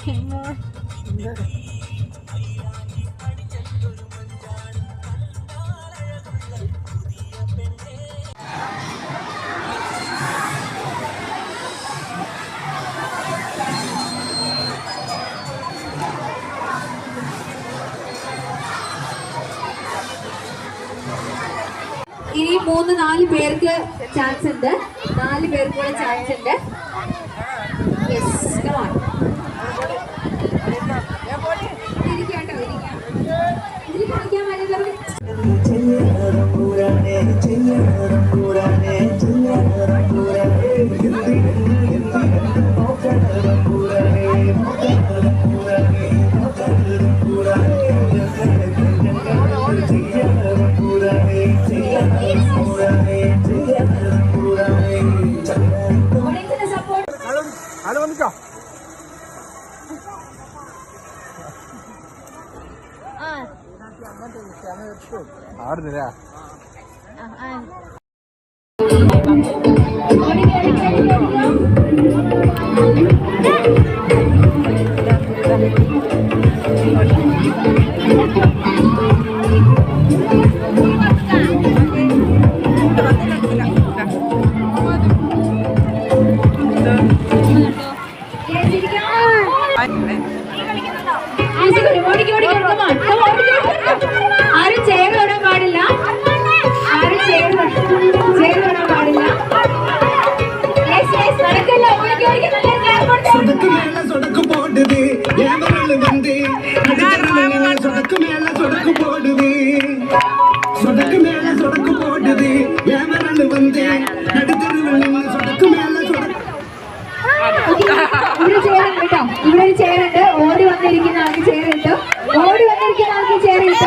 ഇനി 3-4 പേർക്ക് ചാൻസ് ഉണ്ട്. 4 പേർക്ക് കൂടെ ചാൻസ് ഉണ്ട്. Yes, come on. ഇരിക്കാട്ടോ, ഇരിക്കാം. ഇതിൽ കളിക്കാൻ വരുന്നവർക്ക് ആടുന്നില്ല. ആരും ചേർ തൊടാൻ പാടില്ല. ആരും ചേർ തൊടാൻ പാടില്ല. നടക്കല്ല. சொடக்கு போடுது ஏவரல் வந்து சொடக்கு மேல சொடக்கு போடுது சொடக்கு மேல சொடக்கு போடுது ஏவரல் வந்து நடுத்தருவில் சொடக்கு மேல சொடக்கு. ഇവിടെ ചേരുണ്ട് കേട്ടോ. ഇവിടെ ഒരു ചേരുണ്ട്. ഓടി വന്നിരിക്കുന്ന ആൾക്ക് ചേരുണ്ട്. ഓടി വന്നിരിക്കുന്ന ആൾക്ക് ചേരുണ്ട്.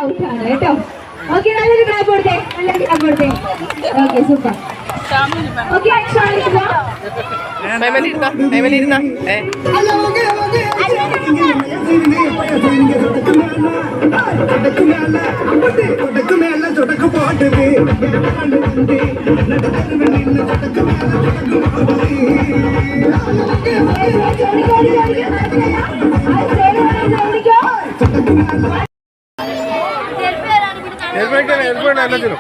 ഔട്ടാണ് കേട്ടോ. ഓക്കെ, നല്ലൊരു ക്ലാപ്പ് കൊടുത്തേ. നല്ലൊരു ക്ലാപ്പ് കൊടുത്തേ. Okay, super. ഓക്കെ, சொடக்கு போடுது എല്ലാത്തിനും